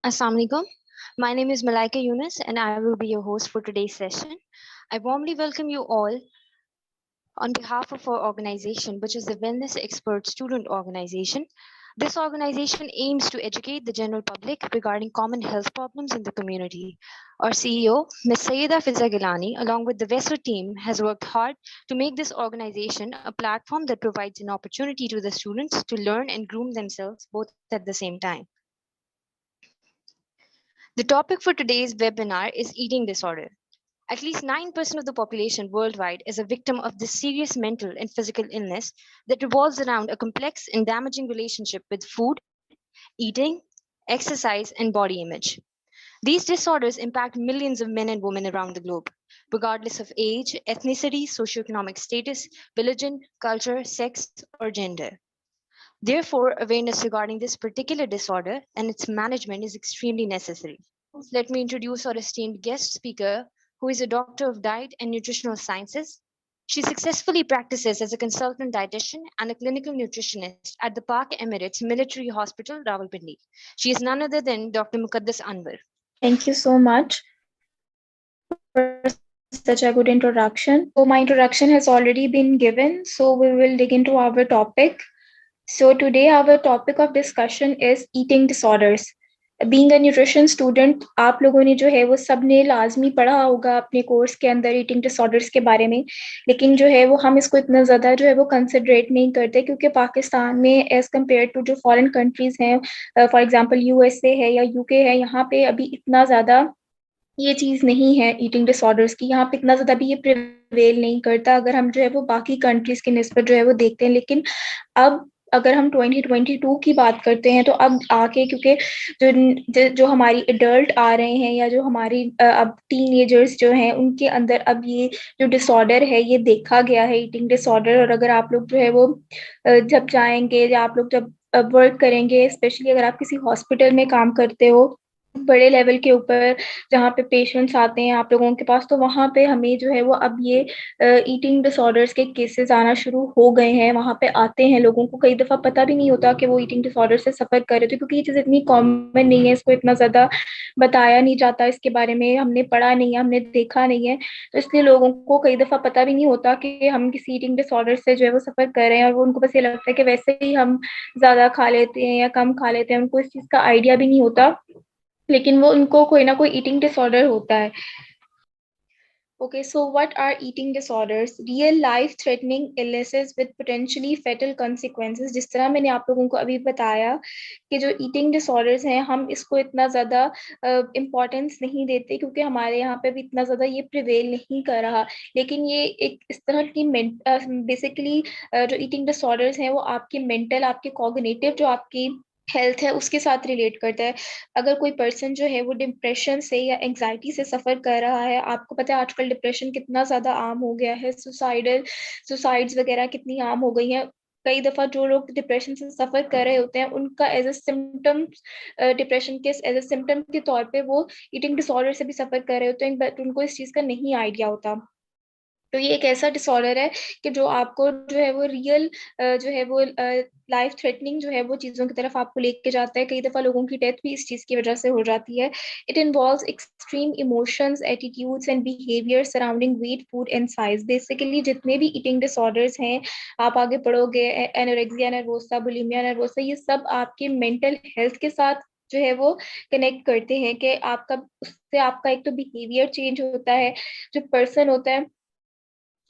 Assalamu alaikum. My name is Malaika Yunus and I will be your host for today's session. I warmly welcome you all on behalf of our organization, which is the Wellness Expert Student Organization. This organization aims to educate the general public regarding common health problems in the community. Our CEO, Ms. Sayeda Fiza Gilani, along with the Vessel team, has worked hard to make this organization a platform that provides an opportunity to the students to learn and groom themselves both at the same time. The topic for today's webinar is eating disorder. At least 9% of the population worldwide is a victim of this serious mental and physical illness that revolves around a complex and damaging relationship with food, eating, exercise, and body image. These disorders impact millions of men and women around the globe, regardless of age, ethnicity, socioeconomic status, religion, culture, sex, or gender. Therefore, awareness regarding this particular disorder and its management is extremely necessary. Let me introduce our esteemed guest speaker, who is a doctor of diet and nutritional sciences. She successfully practices as a consultant dietitian and a clinical nutritionist at the Pak Emirates Military Hospital, Rawalpindi. She is none other than Dr. Mukaddas Anwar. Thank you so much for such a good introduction. So, my introduction has already been given, so we will dig into our topic. So, today our topic of discussion is eating disorders. Being a nutrition student आप लोगों ने जो है वो सब ने लाजमी पढ़ा होगा अपने कोर्स के अंदर ईटिंग डिसऑर्डर्स के बारे में, लेकिन जो है वो हम इसको इतना ज़्यादा जो है वो कंसिडरेट नहीं करते क्योंकि पाकिस्तान में एज़ कम्पेयर टू जो फॉरेन कंट्रीज़ हैं, फॉर एग्जांपल यूएसए है या यूके है, यहाँ पे अभी इतना ज़्यादा ये चीज़ नहीं है ईटिंग डिसऑर्डर्स की, यहाँ पे इतना ज़्यादा भी ये प्रिवेल नहीं करता अगर हम जो है वो बाकी कंट्रीज़ की निस्बत जो है वो देखते हैं। लेकिन अब अगर हम 2022 की बात करते हैं तो अब आके क्योंकि जो हमारी एडल्ट आ रहे हैं या जो हमारी अब टीनेजर्स जो हैं उनके अंदर अब ये जो डिसऑर्डर है ये देखा गया है ईटिंग डिसऑर्डर। और अगर आप लोग जो है वो जब जाएंगे या आप लोग जब वर्क करेंगे, स्पेशली अगर आप किसी हॉस्पिटल में काम करते हो बड़े लेवल के ऊपर जहाँ पे पेशेंट्स आते हैं आप लोगों के पास, तो वहाँ पे हमें जो है वो अब ये ईटिंग डिसऑर्डर्स के केसेस आना शुरू हो गए हैं। वहाँ पे आते हैं लोगों को कई दफ़ा पता भी नहीं होता कि वो ईटिंग डिसऑर्डर से सफ़र कर रहे थे, क्योंकि ये चीज़ इतनी कॉमन नहीं है, इसको इतना ज़्यादा बताया नहीं जाता, इसके बारे में हमने पढ़ा नहीं है, हमने देखा नहीं है। तो इसलिए लोगों को कई दफ़ा पता भी नहीं होता कि हम किसी ईटिंग डिसऑर्डर से जो है वो सफ़र कर रहे हैं, और वो उनको बस ये लगता है कि वैसे ही हम ज़्यादा खा लेते हैं या कम खा लेते हैं, उनको इस चीज़ का आइडिया भी नहीं होता, लेकिन वो उनको कोई ना कोई ईटिंग डिसऑर्डर होता है। Okay, so what are eating disorders? Real life threatening illnesses with potentially fatal consequences. जिस तरह मैंने आप लोगों को अभी बताया कि जो eating disorders हैं हम इसको इतना ज़्यादा इम्पोर्टेंस नहीं देते क्योंकि हमारे यहाँ पे भी इतना ज़्यादा ये प्रिवेल नहीं कर रहा, लेकिन ये एक इस तरह की बेसिकली जो eating disorders हैं वो आपकी मेंटल, आपके कॉग्निटिव जो आपकी हेल्थ है उसके साथ रिलेट करता है। अगर कोई पर्सन जो है वो डिप्रेशन से या एंग्जाइटी से सफ़र कर रहा है, आपको पता है आजकल डिप्रेशन कितना ज़्यादा आम हो गया है, सुसाइड्स वगैरह कितनी आम हो गई हैं। कई दफ़ा जो लोग डिप्रेशन से सफ़र कर रहे होते हैं उनका एज़ अ सिम्पटम्स डिप्रेशन के एज़ अ सिम्पटम के तौर पे वो ईटिंग डिसऑर्डर से भी सफ़र कर रहे होते हैं, बट उनको इस चीज़ का नहीं आइडिया होता। तो ये एक ऐसा डिसऑर्डर है कि जो आपको जो है वो रियल जो है वो लाइफ थ्रेटनिंग जो है वो चीज़ों की तरफ आपको लेके जाता है। कई दफ़ा लोगों की डेथ भी इस चीज़ की वजह से हो जाती है। It involves extreme emotions, attitudes and behaviour surrounding weight, food and size. Basically जितने भी ईटिंग डिसऑर्डर्स हैं, आप आगे पढ़ोगे एनोरेक्सिया नर्वोसा, बुलिमिया नर्वोसा, ये सब आपके मेंटल हेल्थ के साथ जो है वो कनेक्ट करते हैं कि आपका उससे आपका एक तो बिहेवियर चेंज होता है, जो पर्सन होता है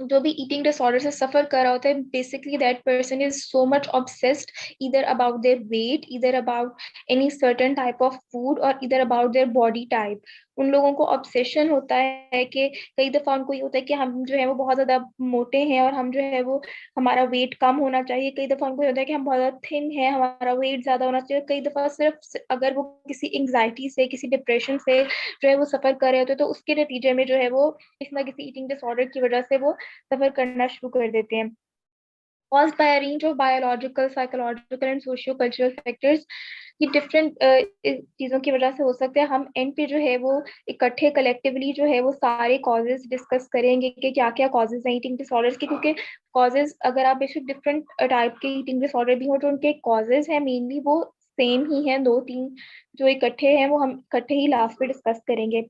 जो भी ईटिंग डिसऑर्डर से सफर कर रहा होता है, basically that person is so much obsessed either about their weight, either about any certain type of food और either about their body type. उन लोगों को ऑब्सेशन होता है कि कई दफा उनको ये होता है कि हम जो है वो बहुत ज्यादा मोटे हैं और हम जो है वो हमारा वेट कम होना चाहिए। कई दफा उनको ये होता है कि हम बहुत ज्यादा थिन है, हमारा वेट ज्यादा होना चाहिए। कई दफा सिर्फ अगर वो किसी एंग्जाइटी से, किसी डिप्रेशन से जो है वो सफर कर रहे होते हैं, तो उसके नतीजे में जो है वो किसी ना किसी ईटिंग डिसऑर्डर की वजह से वो सफर करना शुरू कर देते हैं। Caused by a range of biological, psychological and socio-cultural factors, ये डिफरेंट चीज़ों की वजह से हो सकते हैं। हम एंड पे जो है वो इकट्ठे कलेक्टिवली जो है वो सारे कॉजेज डिस्कस करेंगे कि क्या क्या कॉजेज हैं ईटिंग डिसऑर्डर्स के, क्योंकि कॉजेज अगर आप बेशक डिफरेंट टाइप के ईटिंग डिसऑर्डर भी हो जो उनके कॉजेज हैं मेनली वो सेम ही हैं, दो तीन जो इकट्ठे हैं वो हम इकट्ठे ही लास्ट में डिस्कस करेंगे।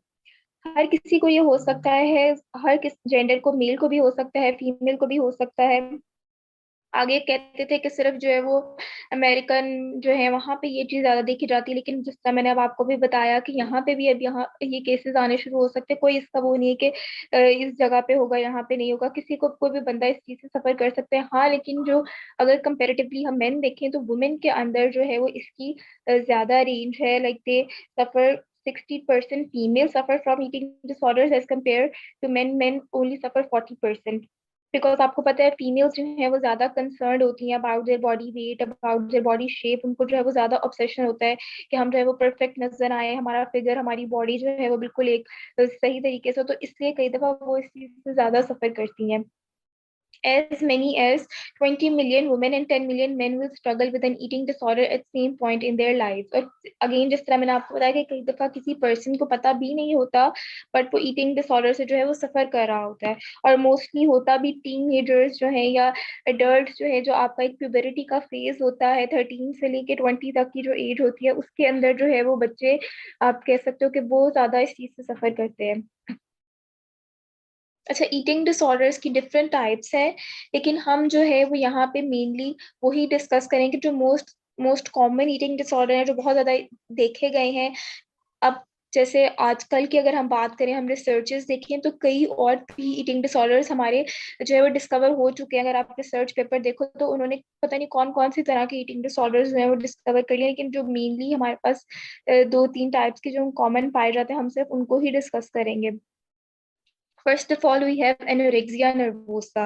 हर किसी को ये हो सकता है, हर किस जेंडर को, मेल को भी हो सकता है, फीमेल को भी हो सकता है। आगे कहते थे कि सिर्फ जो है वो अमेरिकन जो है वहां पे ये चीज ज्यादा देखी जाती है, लेकिन जिस तरह मैंने अब आपको भी बताया कि यहाँ पे भी अब यहाँ ये केसेस आने शुरू हो सकते हैं। कोई इसका वो नहीं है कि इस जगह पे होगा यहाँ पे नहीं होगा, किसी को कोई भी बंदा इस चीज से सफर कर सकते हैं। हाँ, लेकिन जो अगर कंपेरेटिवली हम मेन देखें तो वुमेन के अंदर जो है वो इसकी ज्यादा रेंज है। Like they suffer 60% females suffer from eating disorders as compared to men. Men only suffer 40%। Because आपको पता है फीमेल्स जो है वो ज्यादा कंसर्न होती हैं about their body weight, about their body shape. उनको जो है वो ज्यादा ऑब्सेशन होता है कि हम जो है वो परफेक्ट नजर आए, हमारा फिगर, हमारी बॉडी जो है वो बिल्कुल एक सही तरीके से। तो इसलिए कई दफा वो इस चीज से ज्यादा सफर करती हैं। As many as 20 million women and 10 million men will struggle with an eating disorder at same point in their lives। और अगेन जिस तरह मैंने आपको बताया कि कई दफा किसी पर्सन को पता भी नहीं होता बट वो ईटिंग डिसऑर्डर से जो है वो सफर कर रहा होता है। और मोस्टली होता भी टीनेजर्स जो है या एडल्ट जो है, जो आपका एक प्यूबरिटी का फेज होता है 13 से लेके 20 तक की जो एज होती है, उसके अंदर जो है वो बच्चे, आप कह सकते हो कि वो ज्यादा इस चीज से सफर करते हैं। अच्छा, ईटिंग डिसऑर्डर्स की डिफरेंट टाइप्स है, लेकिन हम जो है वो यहाँ पे मेनली वही डिस्कस करेंगे जो most most common eating disorder है, जो बहुत ज्यादा देखे गए हैं। अब जैसे आजकल की अगर हम बात करें, हम रिसर्चेस देखें तो कई और भी ईटिंग डिसऑर्डर्स हमारे जो है वो डिस्कवर हो चुके हैं। अगर आप रिसर्च पेपर देखो तो उन्होंने पता नहीं कौन कौन सी तरह के ईटिंग डिसऑर्डर्स जो है वो डिस्कवर कर लिए, लेकिन जो मेनली हमारे पास दो तीन टाइप्स के जो कॉमन पाए जाते हैं, हम सिर्फ उनको ही डिस्कस करेंगे। First of all, we have anorexia nervosa,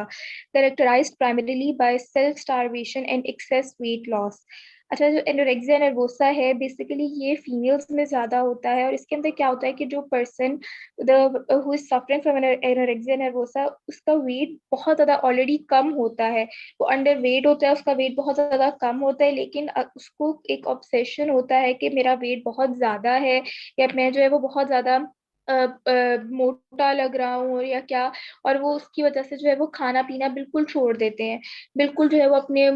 characterized primarily by self-starvation and excess weight loss। अच्छा, जो एनोरेक्सिया नर्वोसा है बेसिकली ये फीमेल्स में ज्यादा होता है, और इसके अंदर क्या होता है कि जो person the who is suffering from anorexia nervosa, उसका वेट बहुत ज्यादा ऑलरेडी कम होता है। वो अंडर वेट होता है, उसका वेट बहुत ज्यादा कम होता है, लेकिन उसको एक ऑब्सेशन होता है कि मेरा वेट बहुत ज्यादा है, या मैं जो है वो बहुत ज्यादा मोटा लग रहा हूँ और या क्या। और वो उसकी वजह से जो है वो खाना पीना बिल्कुल छोड़ देते हैं, बिल्कुल जो है वो अपने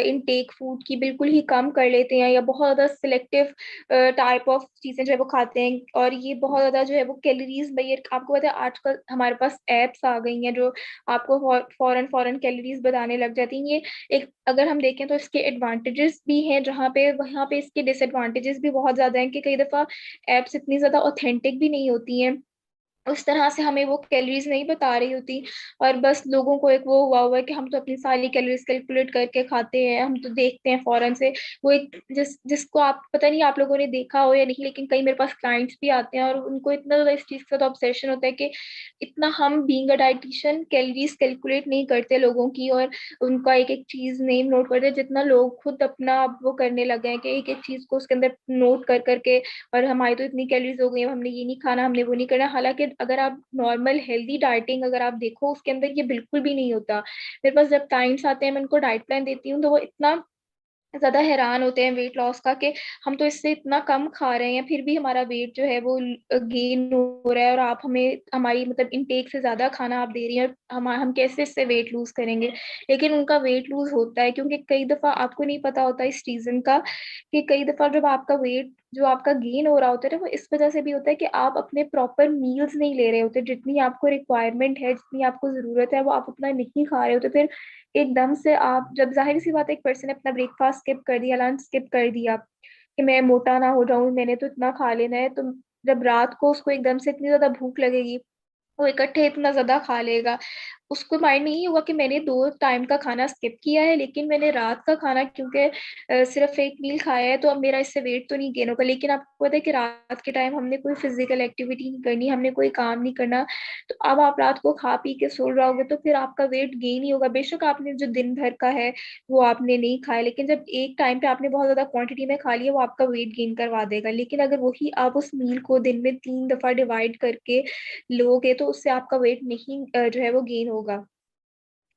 इनटेक फूड की बिल्कुल ही कम कर लेते हैं, या बहुत ज्यादा सिलेक्टिव टाइप ऑफ चीजें जो है वो खाते हैं। और ये बहुत ज्यादा जो है वो कैलोरीज, भाई आपको पता है आजकल हमारे पास एप्स आ गई हैं जो आपको फॉरन फॉरन कैलोरीज बताने लग जाती हैं। ये एक अगर हम देखें तो इसके एडवांटेजेस भी हैं, जहाँ पे वहाँ पे इसके डिसएडवांटेजेस भी बहुत ज्यादा हैं कि कई दफा एप्स इतनी ज्यादा ऑथेंटिक भी नहीं होती हैं, उस तरह से हमें वो कैलोरीज नहीं बता रही होती। और बस लोगों को एक वो हुआ हुआ है कि हम तो अपनी सारी कैलोरीज कैलकुलेट करके खाते हैं, हम तो देखते हैं फौरन से। वो एक जिसको आप पता नहीं आप लोगों ने देखा हो या नहीं, लेकिन कई मेरे पास क्लाइंट्स भी आते हैं और उनको इतना ज्यादा इस चीज का तो ऑब्सेशन होता है कि इतना हम being a dietitian calories calculate नहीं करते लोगों की, और उनका एक एक चीज नेम नोट करते, जितना लोग खुद अपना वो करने लगे हैं कि एक एक चीज को उसके अंदर नोट कर करके, और हमारी तो इतनी कैलोरीज हो गई है, हमने ये नहीं खाना, हमने वो नहीं करना। हालांकि अगर आप नॉर्मल हेल्दी डाइटिंग अगर आप देखो, उसके अंदर ये बिल्कुल भी नहीं होता। मेरे पास जब क्लाइंट्स आते हैं, मैं उनको डाइट प्लान देती हूँ तो वो इतना ज्यादा हैरान होते हैं वेट लॉस का, कि हम तो इससे इतना कम खा रहे हैं फिर भी हमारा वेट जो है वो गेन हो रहा है, और आप हमें हमारी मतलब इनटेक से ज्यादा खाना आप दे रही हैं, और हम कैसे इससे वेट लूज करेंगे। लेकिन उनका वेट लूज होता है, क्योंकि कई दफा आपको नहीं पता होता इस रीजन का, कि कई दफा जब आपका वेट जो आपका गेन हो रहा होता है वो इस वजह से भी होता है कि आप अपने प्रॉपर मील्स नहीं ले रहे होते, जितनी आपको रिक्वायरमेंट है, जितनी आपको जरूरत है वो आप उतना नहीं खा रहे होते। फिर एकदम से आप जब, जाहिर सी बात है, एक पर्सन ने अपना ब्रेकफास्ट स्किप कर दिया, लंच स्किप कर दिया कि मैं मोटा ना हो जाऊं, मैंने तो इतना खा लेना है, तो जब रात को उसको एकदम से इतनी ज्यादा भूख लगेगी, वो इकट्ठे इतना ज्यादा खा लेगा। उसको माइंड में ये होगा कि मैंने दो टाइम का खाना स्किप किया है, लेकिन मैंने रात का खाना क्योंकि सिर्फ एक मील खाया है, तो अब मेरा इससे वेट तो नहीं गेन होगा। लेकिन आपको पता है कि रात के टाइम हमने कोई फिजिकल एक्टिविटी नहीं करनी, हमने कोई काम नहीं करना, तो अब आप रात को खा पी के सो जाओगे तो फिर आपका वेट गेन ही होगा। बेशक आपने जो दिन भर का है वो आपने नहीं खाया, लेकिन जब एक टाइम पे आपने बहुत ज्यादा क्वांटिटी में खा लिया, वो आपका वेट गेन करवा देगा। लेकिन अगर वही आप उस मील को दिन में 3 दफा डिवाइड करके लोगे तो उससे आपका वेट नहीं जो है वो गेन होगा।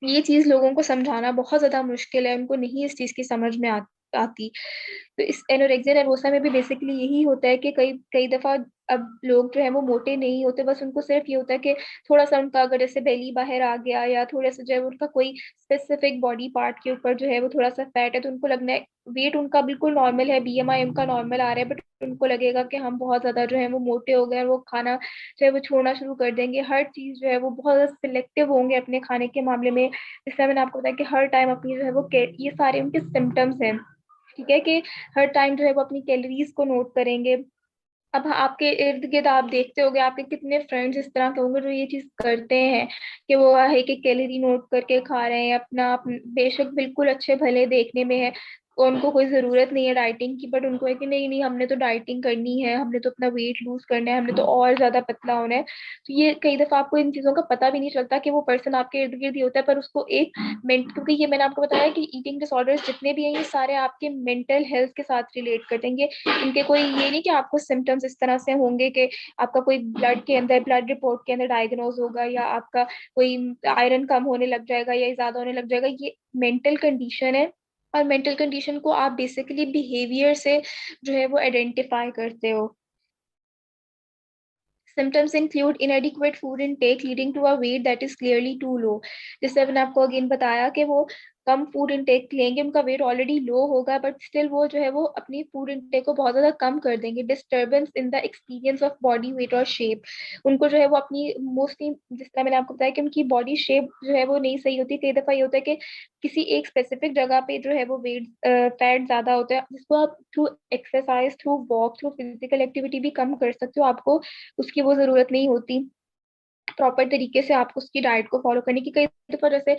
ये चीज लोगों को समझाना बहुत ज्यादा मुश्किल है, उनको नहीं इस चीज की समझ में आती। तो इस एनोरेक्सिया नर्वोसा में भी बेसिकली यही होता है कि कई कई दफा अब लोग जो है वो मोटे नहीं होते, बस उनको सिर्फ ये होता है कि थोड़ा सा उनका अगर जैसे बेली बाहर आ गया या थोड़ा सा जो है उनका कोई स्पेसिफिक बॉडी पार्ट के ऊपर जो है वो थोड़ा सा फैट है, तो उनको लगना है वेट उनका बिल्कुल नॉर्मल है, बीएमआई उनका नॉर्मल आ रहा है, बट उनको लगेगा कि हम बहुत ज्यादा जो है वो मोटे हो गए और वो खाना जो है वो छोड़ना शुरू कर देंगे। हर चीज जो है वो बहुत ज्यादा सिलेक्टिव होंगे अपने खाने के मामले में। इसलिए मैंने आपको बताया कि हर टाइम अपनी जो है वो ये सारे उनके सिम्टम्स हैं, ठीक है, कि हर टाइम जो है वो अपनी कैलोरीज को नोट करेंगे। अब आपके इर्द गिर्द आप देखते होंगे, आपके कितने फ्रेंड्स इस तरह के होंगे जो ये चीज करते हैं कि वो एक एक कैलोरी नोट करके खा रहे हैं अपना बेशक बिल्कुल अच्छे भले देखने में है, और उनको कोई जरूरत नहीं है डाइटिंग की, बट उनको है कि नहीं नहीं हमने तो डाइटिंग करनी है, हमने तो अपना वेट लूज करना है, हमने तो और ज्यादा पतला होना है। तो ये कई दफा आपको इन चीजों का पता भी नहीं चलता कि वो पर्सन आपके इर्द गिर्द ही होता है, पर उसको एक क्योंकि ये मैंने आपको बताया कि ईटिंग डिसऑर्डर्स जितने भी हैं ये सारे आपके मेंटल हेल्थ के साथ रिलेट करते हैं। इनके कोई ये नहीं कि आपको सिम्टम्स इस तरह से होंगे कि आपका कोई ब्लड के अंदर ब्लड रिपोर्ट के अंदर डायग्नोज होगा या आपका कोई आयरन कम होने लग जाएगा या ज्यादा होने लग जाएगा। ये मेंटल कंडीशन है, और मेंटल कंडीशन को आप बेसिकली बिहेवियर से जो है वो आइडेंटिफाई करते हो। Symptoms include inadequate food intake leading to a weight that is clearly too low. जैसे मैंने आपको अगेन बताया कि वो कम फूड इंटेक लेंगे, उनका वेट ऑलरेडी लो होगा, बट स्टिल वो जो है वो अपनी फूड इंटेक को बहुत ज्यादा कम कर देंगे। Disturbance in the experience of body weight और शेप, उनको जो है वो अपनी मोस्टली जिस तरह मैंने आपको बताया कि उनकी बॉडी शेप जो है वो नहीं सही होती। कई दफा ये होता है कि किसी एक स्पेसिफिक जगह पे जो है वो वेट फैट ज्यादा होता है, जिसको आप through exercise through walk through physical activity भी कम कर सकते हो। आपको उसकी वो जरूरत नहीं होती प्रॉपर तरीके से आपको उसकी डाइट को फॉलो करने की। कई दफा जैसे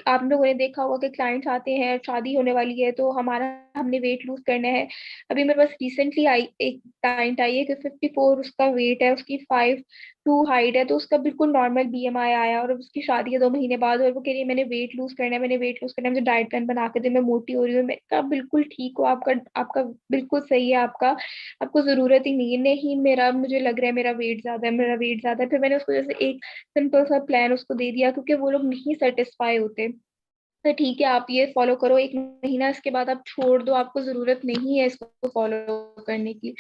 आप लोगों ने देखा होगा कि क्लाइंट्स आते हैं, शादी होने वाली है तो हमने वेट लूज करना है। अभी मेरे पास रिसेंटली आई एक क्लाइंट आई है कि 54 उसका वेट है, उसकी 5'2" हाइट है, तो उसका बिल्कुल नॉर्मल बीएमआई आया, और अब उसकी शादी है 2 महीने बाद, और वो कह रही है मैंने वेट लूज करना है, मैंने वेट लूज करना है, मुझे डाइट प्लान बना के दे, मैं मोटी हो रही हूँ। मैं कहा बिल्कुल ठीक हो, आपका आपका बिल्कुल सही है, आपका आपको जरूरत ही नहीं है। नहीं मेरा मुझे लग रहा है मेरा वेट ज्यादा है, मेरा वेट ज्यादा है। फिर मैंने उसको जैसे एक सिंपल सा प्लान उसको दे दिया, क्योंकि वो लोग नहीं सेटिस्फाई होते। तो ठीक है आप ये फॉलो करो 1 महीना, इसके बाद आप छोड़ दो, आपको जरूरत नहीं है इसको फॉलो करने की।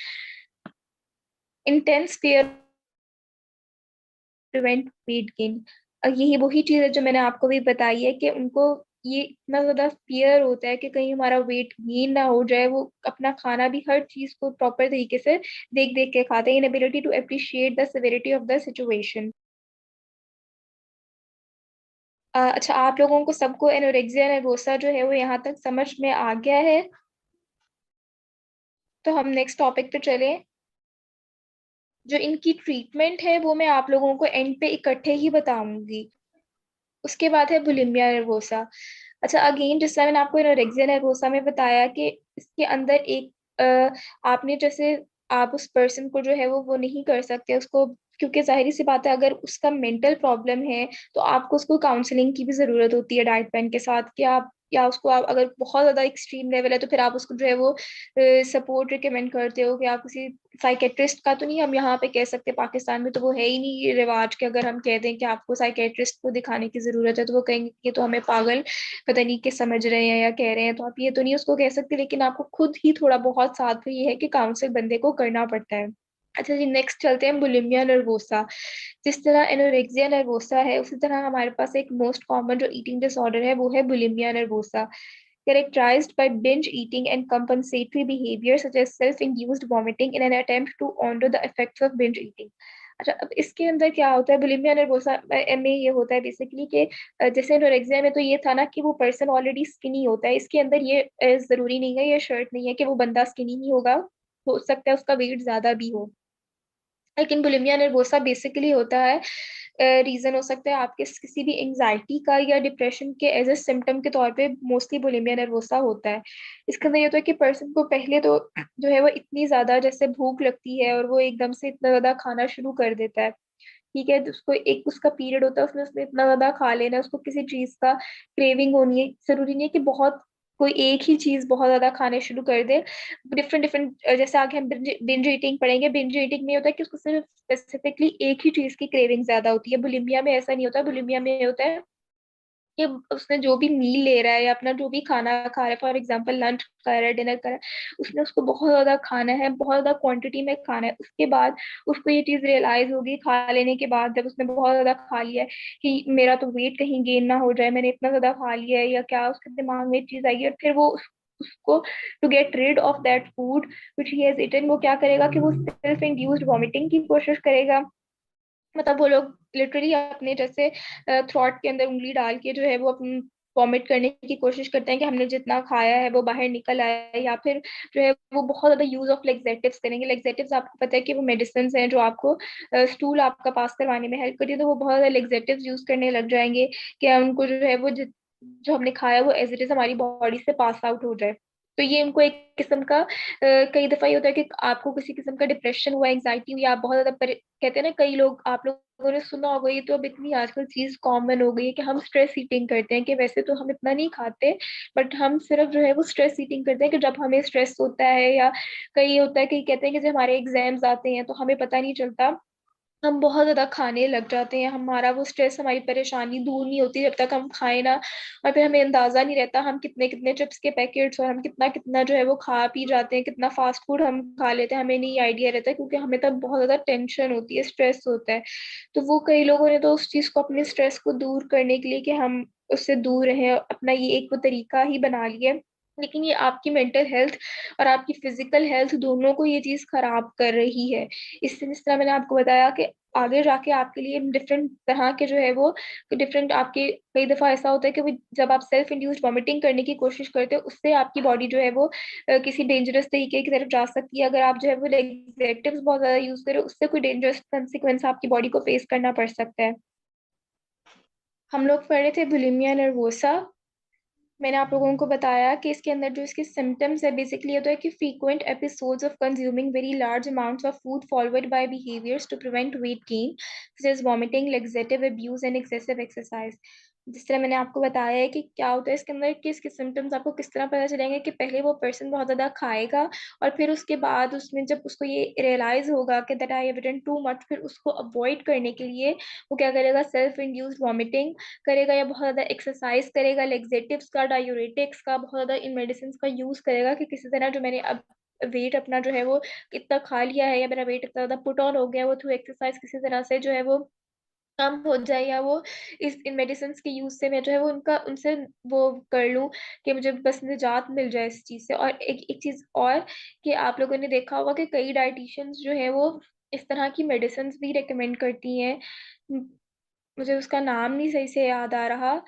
Intense fear prevent weight gain, यही वही चीज है जो मैंने आपको भी बताई है कि उनको ये इतना ज्यादा फियर होता है कि कहीं हमारा वेट गेन ना हो जाए। वो अपना खाना भी हर चीज को प्रॉपर तरीके से देख देख के खाते हैं। Inability to appreciate the severity of the situation. अच्छा, आप लोगों को सबको एनोरेक्सिया नर्वोसा जो है वो यहाँ तक समझ में आ गया है? तो हम नेक्स्ट टॉपिक पे चलें। जो इनकी ट्रीटमेंट है वो मैं आप लोगों को एंड पे इकट्ठे ही बताऊंगी। उसके बाद है बुलिमिया नर्वोसा। अच्छा, अगेन जिस तरह मैंने आपको एनोरेक्सिया नर्वोसा में बताया कि इसके अंदर एक आपने जैसे आप उस पर्सन को जो है वो नहीं कर सकते उसको, क्योंकि जाहिर सी बात है अगर उसका मेंटल प्रॉब्लम है तो आपको उसको काउंसलिंग की भी जरूरत होती है डाइट प्लान के साथ, कि आप या उसको आप अगर बहुत ज्यादा एक्सट्रीम लेवल है तो फिर आप उसको जो है वो सपोर्ट रिकमेंड करते हो कि आप किसी साइकेट्रिस्ट का, तो नहीं हम यहाँ पे कह सकते, पाकिस्तान में तो वो है ही नहीं ये रिवाज कि अगर हम कह दें कि आपको साइकेट्रिस्ट को दिखाने की जरूरत है तो वो कहेंगे कि तो हमें पागल पता नहीं कि समझ रहे हैं या कह रहे हैं, तो आप ये तो नहीं उसको कह सकते, लेकिन आपको खुद ही थोड़ा बहुत साथ में ये है कि काउंसिल बंदे को करना पड़ता है। अच्छा जी, नेक्स्ट चलते हैं बुलिमिया नर्वोसा। जिस तरह एनोरेक्सिया नर्वोसा है उसी तरह हमारे पास एक मोस्ट कॉमन जो ईटिंग डिसऑर्डर है वो है bulimia nervosa, characterized by binge eating and compensatory behavior such as self-induced vomiting in an attempt to undo the effects of binge eating. अच्छा, अब इसके अंदर क्या होता है बुलिमिया नर्वोसा में ये होता है बेसिकली कि जैसे एनोरेक्सिया में तो ये था ना कि वो पर्सन ऑलरेडी स्किनी होता है, इसके अंदर ये जरूरी नहीं है, ये शर्त नहीं है कि वो बंदा स्किनी ही होगा, हो सकता है उसका वेट ज्यादा भी हो। लेकिन बुलिमिया नर्वोसा बेसिकली होता है रीजन हो सकता है आपके किसी भी एंजाइटी का या डिप्रेशन के एज ए सिम्टम के तौर पे मोस्टली बुलिमिया नर्वोसा होता है। इसके अंदर ये होता है कि पर्सन को पहले तो जो है वो इतनी ज्यादा जैसे भूख लगती है और वो एकदम से इतना ज्यादा खाना शुरू कर देता है, ठीक है, तो उसको एक उसका पीरियड होता है उसमें उसने इतना ज्यादा खा लेना है, उसको किसी चीज का क्रेविंग होनी है, जरूरी नहीं है कि बहुत कोई एक ही चीज बहुत ज्यादा खाने शुरू कर दे। डिफरेंट डिफरेंट जैसे आगे हम बिंज ईटिंग पढ़ेंगे, बिंज ईटिंग में होता है कि उसको सिर्फ स्पेसिफिकली एक ही चीज की क्रेविंग ज्यादा होती है। बुलिमिया में ऐसा नहीं होता, बुलिमिया में होता है कि उसने जो भी मील ले रहा है या अपना जो भी खाना खा रहा है, फॉर एग्जाम्पल लंच कर रहा है, डिनर कर रहा है, उसने उसको बहुत ज्यादा खाना है, बहुत ज्यादा क्वांटिटी में खाना है। उसके बाद उसको ये चीज रियलाइज होगी खा लेने के बाद, जब उसने बहुत ज्यादा खा लिया है, कि मेरा तो वेट कहीं गेन ना हो जाए, मैंने इतना ज्यादा खा लिया है या क्या, उसके दिमाग में एक चीज आएगी। और फिर वो उसको to get rid of that food which he has eaten, वो क्या करेगा कि वो सेल्फ इंड्यूस्ड वॉमिटिंग की कोशिश करेगा। मतलब वो लोग लिटरली अपने जैसे थ्रॉट के अंदर उंगली डाल के जो है वो अपन वॉमिट करने की कोशिश करते हैं कि हमने जितना खाया है वो बाहर निकल आया। या फिर जो है वो बहुत ज्यादा यूज ऑफ लेक्सेटिव्स करेंगे। लेक्सेटिव्स आपको पता है कि वो मेडिसिन हैं जो आपको स्टूल आपका पास करवाने में हेल्प करती है, तो वो बहुत ज्यादा लेक्सेटिव्स यूज करने लग जाएंगे कि उनको जो है वो जो हमने खाया वो एज इट इज हमारी बॉडी से पास आउट हो जाए। तो ये उनको एक किस्म का कई दफा ये होता है कि आपको किसी किस्म का डिप्रेशन हुआ, एंग्जाइटी हुई, आप बहुत ज्यादा कहते हैं ना, कई लोग, आप लोगों ने सुना होगा, ये तो अब इतनी आजकल चीज कॉमन हो गई है कि हम स्ट्रेस ईटिंग करते हैं, कि वैसे तो हम इतना नहीं खाते, बट हम सिर्फ जो है वो स्ट्रेस ईटिंग करते हैं कि जब हमें स्ट्रेस होता है, या कई होता है, कई कहते हैं कि जब हमारे एग्जाम्स आते हैं तो हमें पता नहीं चलता, हम बहुत ज्यादा खाने लग जाते हैं, हमारा वो स्ट्रेस, हमारी परेशानी दूर नहीं होती जब तक हम खाए ना। और फिर हमें अंदाजा नहीं रहता हम कितने कितने चिप्स के पैकेट्स और हम कितना कितना जो है वो खा पी जाते हैं, कितना फास्ट फूड हम खा लेते हैं, हमें नहीं आइडिया रहता, क्योंकि हमें तब बहुत ज्यादा टेंशन होती है, स्ट्रेस होता है। तो वो कई लोगों ने तो उस चीज को, अपने स्ट्रेस को दूर करने के लिए, कि हम उससे दूर रहें, अपना ये एक वो तरीका ही बना लिया है। लेकिन ये आपकी मेंटल हेल्थ और आपकी फिजिकल हेल्थ दोनों को ये चीज खराब कर रही है। इससे, जिस तरह मैंने आपको बताया कि आगे जाके आपके लिए डिफरेंट तरह के जो है वो डिफरेंट आपके, कई दफा ऐसा होता है कि जब आप सेल्फ इंड्यूस्ड वॉमिटिंग करने की कोशिश करते हो, उससे आपकी बॉडी जो है वो किसी डेंजरस तरीके की तरफ जा सकती है। अगर आप जो है वो लेक्सेटिव्स बहुत ज्यादा यूज करो, उससे कोई डेंजरस कंसिक्वेंस आपकी बॉडी को फेस करना पड़ सकता है। हम लोग पढ़े थे बुलिमिया नर्वोसा। मैंने आप लोगों को बताया कि इसके अंदर जो इसके सिम्टम्स है, बेसिकली ये तो है कि frequent episodes of consuming very large amounts of food followed by behaviours to prevent weight gain, such as vomiting, laxative abuse and excessive exercise. जिस तरह मैंने आपको बताया है कि क्या होता है इसके अंदर, कि इसके सिम्टम्स आपको किस तरह पता चलेंगे, कि पहले वो पर्सन बहुत ज्यादा खाएगा, और फिर उसके बाद उसमें जब उसको ये रियलाइज होगा कि that I have eaten too much, फिर उसको अवॉइड करने के लिए वो क्या करेगा, सेल्फ इंड्यूस्ड वॉमिटिंग करेगा, या बहुत ज्यादा एक्सरसाइज करेगा, लेक्सेटिव्स का, डायूरेटिक्स का, बहुत ज्यादा इन मेडिसिन का यूज करेगा, कि किसी तरह जो मैंने अब वेट अपना जो है वो इतना खा लिया है, या मेरा वेट इतना ज्यादा पुट ऑन हो गया है, वो थ्रू एक्सरसाइज किसी तरह से जो है वो कम हो जाए, या वो इस इन मेडिसिन के यूज से मैं जो है वो उनका उनसे वो कर लूं, कि मुझे बस निजात मिल जाए इस चीज से। और एक एक चीज और, कि आप लोगों ने देखा होगा कि कई डाइटिशियंस जो है वो इस तरह की मेडिसिन भी रेकमेंड करती हैं, मुझे उसका नाम नहीं सही से याद आ रहा,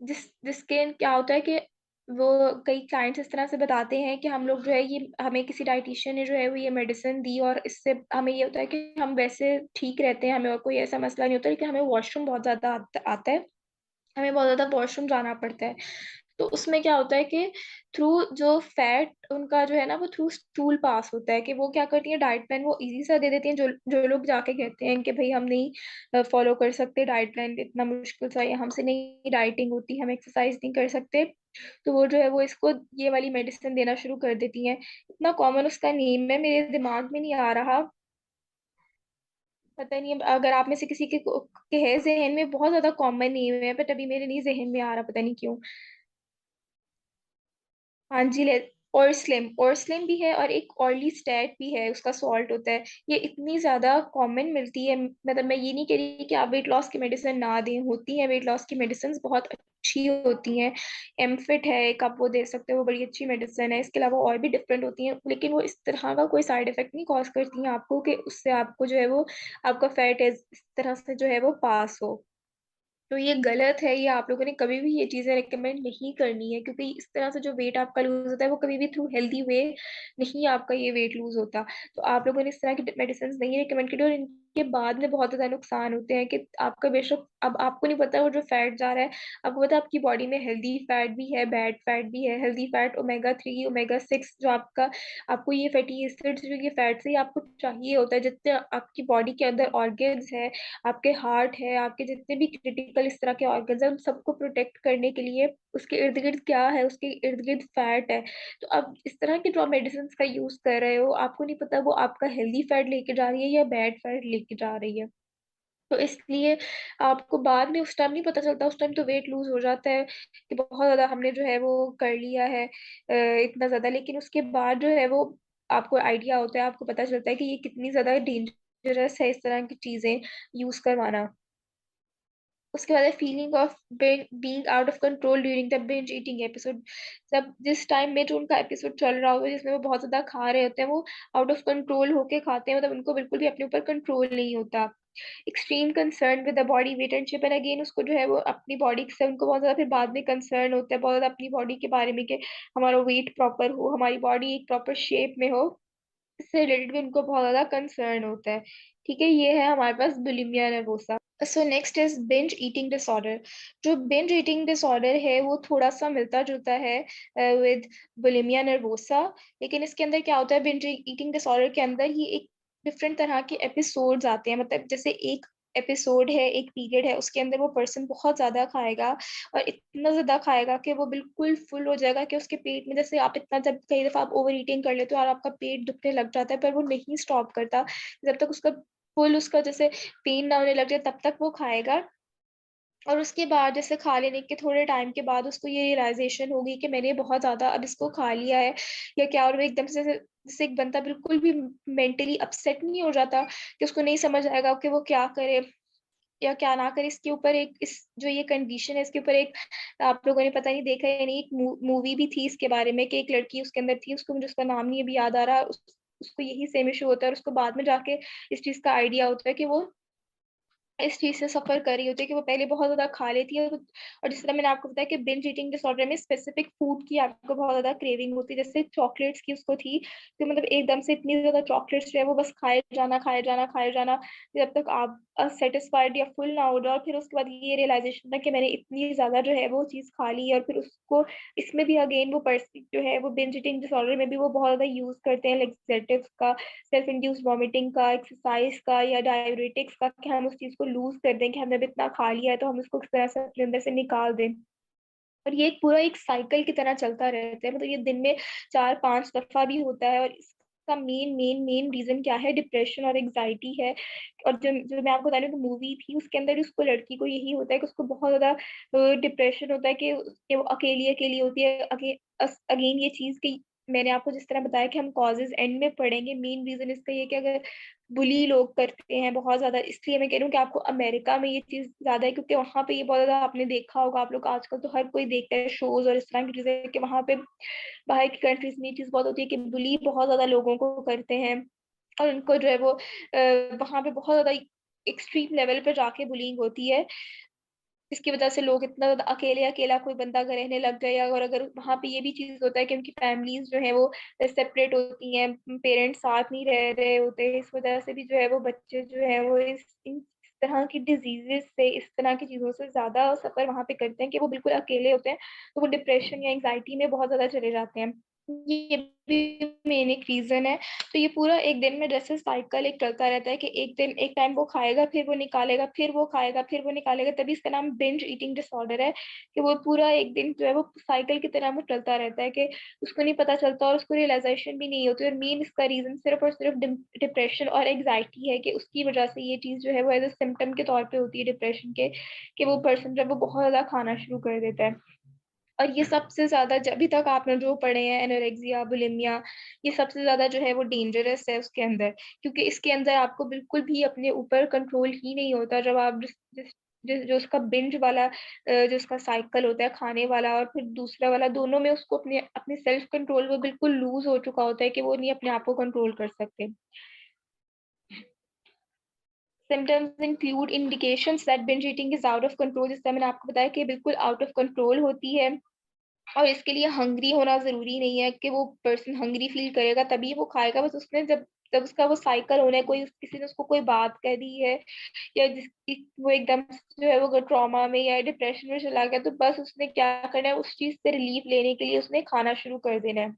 जिसके क्या होता है कि वो कई क्लाइंट्स इस तरह से बताते हैं कि हम लोग जो है, ये हमें किसी डाइटिशियन ने जो है वो ये मेडिसिन दी, और इससे हमें ये होता है कि हम वैसे ठीक रहते हैं, हमें और कोई ऐसा मसला नहीं होता, लेकिन हमें वॉशरूम बहुत ज्यादा आता है, हमें बहुत ज्यादा वॉशरूम जाना पड़ता है। तो उसमें क्या होता है कि थ्रू जो फैट उनका जो है ना, वो थ्रू स्टूल पास होता है, कि वो क्या करती है, डाइट प्लान वो इजी सा दे देती हैं, जो जो लोग जाके कहते हैं कि भाई हम नहीं फॉलो कर सकते डाइट प्लान, इतना मुश्किल सा, या हमसे नहीं डाइटिंग होती, हम एक्सरसाइज नहीं कर सकते, तो वो जो है वो इसको ये वाली मेडिसिन देना शुरू कर देती हैं। इतना कॉमन उसका नेम है, मेरे दिमाग में नहीं आ रहा, पता नहीं, अब अगर आप में से किसी के है जहन में, बहुत ज्यादा कॉमन नेम है, बट अभी मेरे नहीं जहन में आ रहा, पता नहीं क्यों। हाँ जी, ले, और स्लिम भी है, और एक ऑयली स्टैट भी है, उसका सॉल्ट होता है। ये इतनी ज्यादा कॉमन मिलती है, मतलब मैं ये नहीं कह रही कि आप वेट लॉस की मेडिसिन ना दें, होती हैं वेट लॉस की मेडिसिन बहुत अच्छी होती हैं। एमफिट है एक, आप वो दे सकते हो, वो बड़ी अच्छी मेडिसिन है। इसके अलावा और भी डिफरेंट होती हैं, लेकिन वो इस तरह का कोई साइड इफेक्ट नहीं कॉज करती हैं आपको, कि उससे आपको जो है वो आपका फैट इस तरह से जो है वो पास हो। तो ये गलत है, ये आप लोगों ने कभी भी ये चीजें रिकमेंड नहीं करनी है, क्योंकि इस तरह से जो वेट आपका लूज होता है वो कभी भी थ्रू हेल्दी वे नहीं आपका ये वेट लूज होता। तो आप लोगों ने इस तरह की मेडिसिन नहीं रिकमेंड करी, और इनके बाद में बहुत ज्यादा नुकसान होते हैं, कि आपका बेशक अब आपको नहीं पता वो जो फैट जा रहा है, आपको पता है आपकी बॉडी में हेल्दी फैट भी है, बैड फैट भी है। हेल्दी फैट ओमेगा 3 ओमेगा 6, जो आपका, आपको ये फैटी एसिड्स जो ये फैट से ही आपको चाहिए होता है, जितने आपकी बॉडी के अंदर ऑर्गेन्स है, आपके हार्ट है, आपके जितने भी क्रिटिकल इस तरह के ऑर्गन्स हैं, उन सबको प्रोटेक्ट करने के लिए उसके इर्द गिर्द क्या है, उसके इर्द गिर्द फैट है। तो अब इस तरह की जो आप मेडिसिन का यूज कर रहे हो, आपको नहीं पता वो आपका हेल्दी फैट लेके जा रही है या बैड फैट लेके जा रही है। तो इसलिए आपको बाद में उस टाइम नहीं पता चलता, उस टाइम तो वेट लूज हो जाता है कि बहुत ज्यादा हमने जो है वो कर लिया है इतना ज्यादा, लेकिन उसके बाद जो है वो आपको आइडिया होता है, आपको पता चलता है कि ये कितनी ज्यादा डेंजरस है इस तरह की चीजें यूज करवाना। उसके बाद है feeling of being out of control during the binge eating episode. जब जिस टाइम में जो उनका एपिसोड चल रहा होता है जिसमें वो बहुत ज्यादा खा रहे होते हैं, वो आउट ऑफ कंट्रोल होके खाते हैं, मतलब उनको बिल्कुल भी अपने ऊपर कंट्रोल नहीं होता। Extreme concern with the body weight and shape, and again उसको जो है वो अपनी बॉडी से उनको बहुत ज्यादा फिर बाद में कंसर्न होता है, बहुत ज्यादा अपनी बॉडी के बारे में कि हमारा वेट प्रॉपर हो, हमारी बॉडी एक प्रॉपर शेप में हो, इससे रिलेटेड भी उनको बहुत ज्यादा कंसर्न होता है। ठीक है, ये है हमारे पास bulimia nervosa. So next is binge eating disorder. जो बिंज ईटिंग डिसऑर्डर है वो थोड़ा सा मिलता जुलता है विद बुलिमिया नर्वोसा, लेकिन इसके अंदर क्या होता है, बिंज ईटिंग डिसऑर्डर के अंदर ही एक डिफरेंट तरह के एपिसोड्स आते हैं, मतलब जैसे एक एपिसोड है, एक पीरियड है, उसके अंदर वो पर्सन बहुत ज्यादा खाएगा और इतना ज्यादा खाएगा कि वो बिल्कुल फुल हो जाएगा, कि उसके पेट में, जैसे आप इतना, जब कई दफा आप ओवर ईटिंग कर लेते हो और आपका पेट दुखने लग जाता है पर वो नहीं स्टॉप करता, जब तक उसका फुल, उसका जैसे पेन ना होने लग जाए तब तक वो खाएगा। और उसके बाद जैसे खा लेने के थोड़े टाइम के बाद उसको ये रियलाइजेशन होगी कि मैंने बहुत ज्यादा अब इसको खा लिया है या क्या, और वो एकदम से जैसे एक बंदा बिल्कुल भी मेंटली अपसेट नहीं हो जाता कि उसको नहीं समझ आएगा कि वो क्या करे या क्या ना करे। इसके ऊपर एक, इस जो ये कंडीशन है इसके ऊपर एक, आप लोगों ने पता नहीं देखा है या नहीं, एक मूवी भी थी इसके बारे में कि एक लड़की उसके अंदर थी, उसको मुझे उसका नाम नहीं अभी याद आ रहा, उसको यही सेम इशू होता है और उसको बाद में जाके इस चीज का आइडिया होता है कि वो इस चीज से सफर कर रही होती है कि वो पहले बहुत ज्यादा खा लेती है, और जिस तरह मैंने आपको बताया कि बिंज ईटिंग डिसऑर्डर में स्पेसिफिक फूड की आपको बहुत ज्यादा क्रेविंग होती है, जैसे चॉकलेट्स की उसको थी, तो मतलब एकदम से इतनी ज्यादा चॉकलेट्स जो है वो बस खाए जाना खाए जाना खाए जाना, जब तक आप सेटिस्फाइड या फुल ना हो जाओ, और फिर उसके बाद ये रियलाइजेशन था कि मैंने इतनी ज्यादा जो है वो चीज खा ली है, और फिर उसको, इसमें भी अगेन वो पर्सन जो है वो बिंज ईटिंग डिसऑर्डर में भी वो बहुत ज्यादा यूज करते हैं लेक्सेटिव्स का, सेल्फ इंड्यूस्ड वॉमिटिंग का, एक्सरसाइज का या डाययूरेटिक्स का, कि हम उस चीज को लूज कर दें कि हमने अब इतना खा लिया है तो हम उसको किस तरह से अपने अंदर से निकाल दें। और ये एक पूरा एक साइकिल की तरह चलता रहता है, मतलब ये दिन में 4-5 दफा भी होता है, और इसका मेन मेन मेन रीजन क्या है, डिप्रेशन और एग्जाइटी है। और जो जो मैं आपको बता रही हूँ मूवी थी, उसके अंदर उसको, लड़की को यही होता है कि उसको बहुत ज्यादा डिप्रेशन होता है कि वो अकेली अकेली होती है। अगेन ये चीज की, मैंने आपको जिस तरह बताया कि हम कॉजेज एंड में पढ़ेंगे, मेन रीजन इसका ये कि अगर बुली लोग करते हैं बहुत ज्यादा, इसलिए मैं कह रही हूँ कि आपको अमेरिका में ये चीज ज्यादा है, क्योंकि वहां पे ये बहुत ज्यादा आपने देखा होगा, आप लोग आजकल तो हर कोई देखता है शोज और इस तरह की चीजें, कि वहां पे बाहर की कंट्रीज में ये चीज बहुत होती है कि बुली बहुत ज्यादा लोगों को करते हैं, और उनको जो है वो वहां पे बहुत ज्यादा एक्सट्रीम लेवल पे जाके बुलिंग होती है, इसकी वजह से लोग इतना ज्यादा अकेले अकेला कोई बंदा अगर रहने लग जाए, और अगर वहां पे ये भी चीज होता है कि उनकी फैमिलीज जो है वो सेपरेट होती हैं, पेरेंट्स साथ नहीं रह रहे होते, इस वजह से भी जो है वो बच्चे जो है वो इस तरह की डिजीजेस से, इस तरह की चीजों से ज्यादा सफर वहां पे करते हैं कि वो बिल्कुल अकेले होते हैं, तो वो डिप्रेशन या एंग्जाइटी में बहुत ज्यादा चले जाते हैं। ये भी मेन एक रीजन है। तो ये पूरा एक दिन में जैसे साइकिल एक चलता रहता है कि एक दिन, एक टाइम वो खाएगा, फिर वो निकालेगा, फिर वो खाएगा, फिर वो निकालेगा, तभी इसका नाम बिंज ईटिंग डिसऑर्डर है, कि वो पूरा एक दिन जो है वो साइकिल की तरह वो चलता रहता है, कि उसको नहीं पता चलता और उसको रियलाइजेशन भी नहीं होती, और मेन इसका रीजन सिर्फ और सिर्फ डिप्रेशन और एग्जाइटी है, कि उसकी वजह से ये चीज जो है वो एज ए सिम्टम के तौर पे होती है डिप्रेशन के, कि वो पर्सन जब वो बहुत ज्यादा खाना शुरू कर देता है। और ये सबसे ज्यादा, जब अभी तक आपने जो पढ़े हैं एनोरेक्सिया बुलिमिया, ये सबसे ज्यादा जो है वो डेंजरस है उसके अंदर, क्योंकि इसके अंदर आपको बिल्कुल भी अपने ऊपर कंट्रोल ही नहीं होता, जब आप जो उसका बिंज वाला जो उसका साइकिल होता है खाने वाला, और फिर दूसरा वाला, दोनों में उसको अपने अपने सेल्फ कंट्रोल वो बिल्कुल लूज हो चुका होता है कि वो नहीं अपने आप को कंट्रोल कर सकते। Symptoms include indications that binge eating is out of control, जिससे मैंने आपको बताया कि बिल्कुल आउट ऑफ कंट्रोल होती है, और इसके लिए हंग्री होना जरूरी नहीं है कि वो पर्सन हंग्री फील करेगा तभी वो खाएगा, बस उसने जब जब उसका वो साइकिल होना है, कोई किसी ने उसको कोई बात कह दी है, या जिसकी वो एकदम से जो है वो ट्रॉमा में या डिप्रेशन में चला गया, तो बस उसने क्या करना है, उस चीज से रिलीफ लेने के लिए उसने खाना शुरू कर देना है,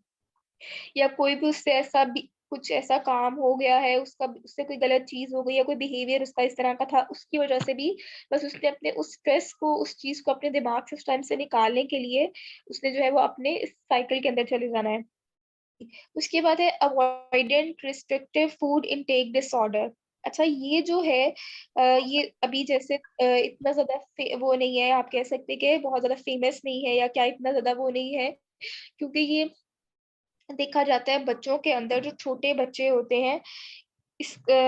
या कोई भी उससे ऐसा भी कुछ ऐसा काम हो गया है, उसका उससे कोई गलत चीज हो गई या कोई बिहेवियर उसका इस तरह का था, उसकी वजह से भी बस उसने अपने उस स्ट्रेस को, उस चीज को अपने दिमाग से उस टाइम से निकालने के लिए उसने जो है वो अपने इस साइकिल के अंदर चले जाना है। उसके बाद है avoidant restrictive food intake disorder. अच्छा, ये जो है ये अभी जैसे इतना ज्यादा वो नहीं है, आप कह सकते कि बहुत ज्यादा फेमस नहीं है या क्या, इतना ज्यादा वो नहीं है, क्योंकि ये देखा जाता है बच्चों के अंदर, जो छोटे बच्चे होते हैं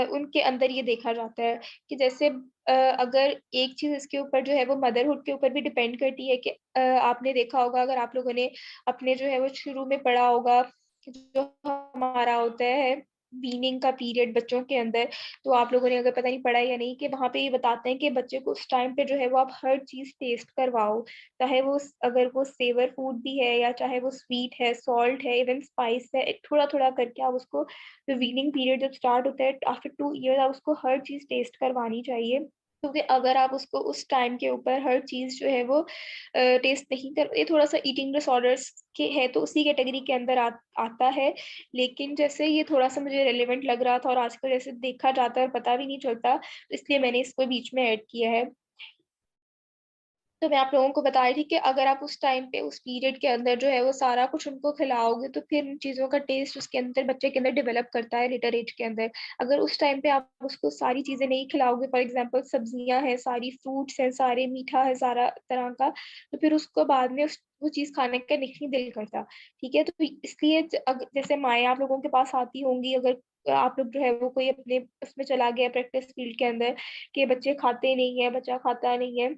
उनके अंदर ये देखा जाता है कि जैसे अगर एक चीज इसके ऊपर जो है वो मदरहुड के ऊपर भी डिपेंड करती है कि आपने देखा होगा, अगर आप लोगों ने अपने जो है वो शुरू में पढ़ा होगा कि जो हमारा होता है वीनिंग का पीरियड बच्चों के अंदर, तो आप लोगों ने अगर पता नहीं पढ़ा या नहीं, कि वहां पे ये बताते हैं कि बच्चे को उस टाइम पे जो है वो आप हर चीज टेस्ट करवाओ, चाहे वो अगर वो सेवर फूड भी है या चाहे वो स्वीट है, सॉल्ट है, इवन स्पाइस है, थोड़ा थोड़ा करके आप उसको, तो वीनिंग पीरियड जब स्टार्ट होता है आफ्टर 2 ईयर, आप उसको हर चीज टेस्ट करवानी चाहिए, क्योंकि अगर आप उसको उस टाइम के ऊपर हर चीज जो है वो टेस्ट नहीं कर, ये थोड़ा सा ईटिंग डिसऑर्डर्स के है तो उसी कैटेगरी के अंदर आता है, लेकिन जैसे ये थोड़ा सा मुझे रेलेवेंट लग रहा था और आजकल जैसे देखा जाता है और पता भी नहीं चलता, तो इसलिए मैंने इसको बीच में ऐड किया है। तो मैं आप लोगों को बता रही थी कि अगर आप उस टाइम पे उस पीरियड के अंदर जो है वो सारा कुछ उनको खिलाओगे, तो फिर उन चीज़ों का टेस्ट उसके अंदर बच्चे के अंदर डेवलप करता है लेटर एज के अंदर। अगर उस टाइम पे आप उसको सारी चीज़ें नहीं खिलाओगे, फॉर एग्जांपल सब्जियां हैं सारी, फ्रूट्स हैं सारे, मीठा है सारा तरह का, तो फिर उसको बाद में वो चीज़ खाने का नहीं दिल करता। ठीक है, तो इसलिए जैसे माएँ आप लोगों के पास आती होंगी, अगर आप लोग जो है वो कोई अपने उसमें चला गया प्रैक्टिस फील्ड के अंदर कि बच्चे खाते नहीं है, बच्चा खाता नहीं है,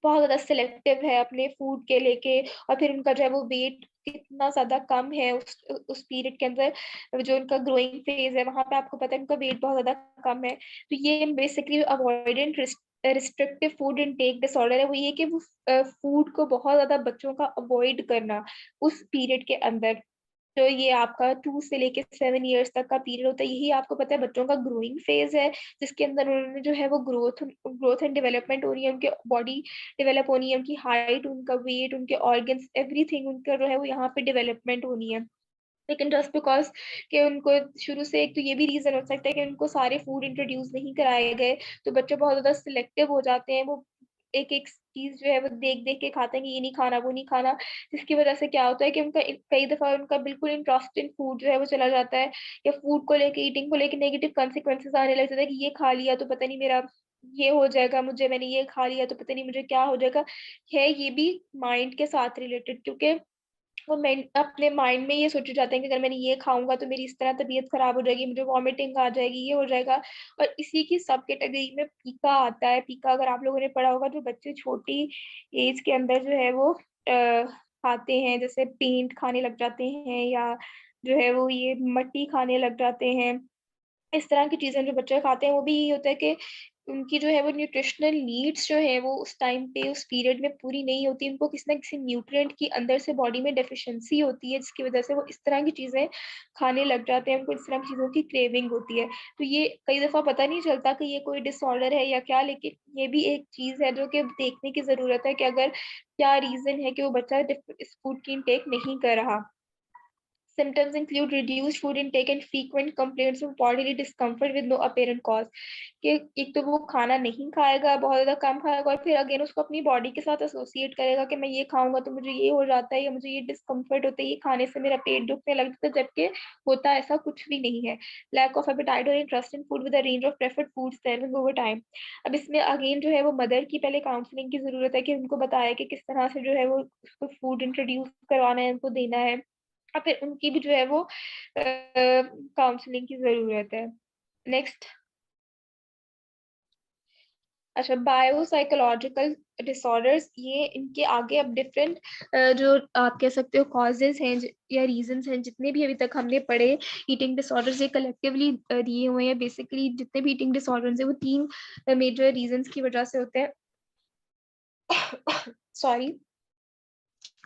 बहुत ज्यादा सिलेक्टिव है अपने फूड के लेके, और फिर उनका जो है वो वेट कितना ज्यादा कम है उस पीरियड के अंदर, जो उनका ग्रोइंग फेज है वहां पे आपको पता है उनका वेट बहुत ज्यादा कम है, तो ये basically avoidant restrictive food intake disorder है। वो ये कि वो फूड को बहुत ज्यादा बच्चों का अवॉइड करना उस पीरियड के अंदर, तो ये आपका 2 से लेके 7 ईयर्स तक का पीरियड होता है, यही आपको पता है बच्चों का ग्रोइंग फेज है, जिसके अंदर उन्होंने जो है वो ग्रोथ एंड डेवलपमेंट हो रही है, उनके बॉडी डेवलप होनी है, उनकी हाइट, उनका वेट, उनके ऑर्गन्स, एवरीथिंग उनका जो है वो यहाँ पे डेवलपमेंट होनी है। लेकिन जस्ट बिकॉज कि उनको शुरू से, एक तो ये भी रीजन हो सकता है कि उनको सारे फूड इंट्रोड्यूस नहीं कराए गए, तो बच्चे बहुत ज्यादा सिलेक्टिव हो जाते हैं, वो एक एक चीज जो है वो देख देख के खाते हैं कि ये नहीं खाना वो नहीं खाना, जिसकी वजह से क्या होता है कि उनका कई दफा उनका बिल्कुल इंटरेस्ट इन फूड जो है वो चला जाता है, या फूड को लेके, ईटिंग को लेके नेगेटिव कॉन्सिक्वेंसेस आने लग जाता है कि ये खा लिया तो पता नहीं मेरा ये हो जाएगा, मुझे मैंने ये खा लिया तो पता नहीं मुझे क्या हो जाएगा, है ये भी माइंड के साथ रिलेटेड, क्योंकि वो अपने माइंड में ये सोचे जाते हैं कि अगर मैंने ये खाऊंगा तो मेरी इस तरह तबीयत खराब हो जाएगी, मुझे वॉमिटिंग आ जाएगी, ये हो जाएगा। और इसी की सब कैटेगरी में पीका आता है। पीका अगर आप लोगों ने पढ़ा होगा, जो बच्चे छोटी एज के अंदर जो है वो खाते हैं, जैसे पेंट खाने लग जाते हैं, या जो है वो ये मट्टी खाने लग जाते हैं, इस तरह की चीजें जो बच्चे खाते हैं, वो भी यही होता है कि उनकी जो है वो न्यूट्रिशनल नीड्स जो है वो उस टाइम पे उस पीरियड में पूरी नहीं होती, उनको किसी ना किसी न्यूट्रिएंट की अंदर से बॉडी में डेफिशिएंसी होती है, जिसकी वजह से वो इस तरह की चीजें खाने लग जाते हैं, उनको इस तरह की चीजों की क्रेविंग होती है। तो ये कई दफा पता नहीं चलता कि ये कोई डिसऑर्डर है या क्या, लेकिन ये भी एक चीज है जो कि देखने की जरूरत है कि अगर क्या रीजन है कि वो बच्चा इस फूड की इनटेक नहीं कर रहा। Symptoms include reduced food intake and frequent complaints of bodily discomfort with no apparent cause. कि एक तो वो खाना नहीं खाएगा, बहुत ज्यादा कम खाएगा, और फिर अगेन उसको अपनी बॉडी के साथ एसोसिएट करेगा कि मैं ये खाऊंगा तो मुझे ये हो जाता है, या मुझे ये डिस्कम्फर्ट होता है, ये खाने से मेरा पेट दुखने लगता है, जबकि होता ऐसा कुछ भी नहीं है। लैक ऑफ एपेटाइट और interest in food with a range of preferred food serving over time. अब इसमें अगेन जो है वो मदर की पहले काउंसलिंग की जरूरत है, कि उनको बताया कि किस तरह से जो है वो उसको फूड इंट्रोड्यूस करवाना है, उनको देना है, और फिर उनकी भी जो है वो काउंसलिंग की जरूरत है। नेक्स्ट, अच्छा, बायोसाइकोलॉजिकल डिसऑर्डर्स, ये इनके आगे अब डिफरेंट जो आप कह सकते हो कॉजेज हैं या रीजंस हैं, जितने भी अभी तक हमने पढ़े ईटिंग डिसऑर्डर्स, ये कलेक्टिवली दिए हुए हैं। बेसिकली जितने भी ईटिंग डिसऑर्डर्स हैं वो 3 मेजर रीजंस की वजह से होते हैं। Sorry,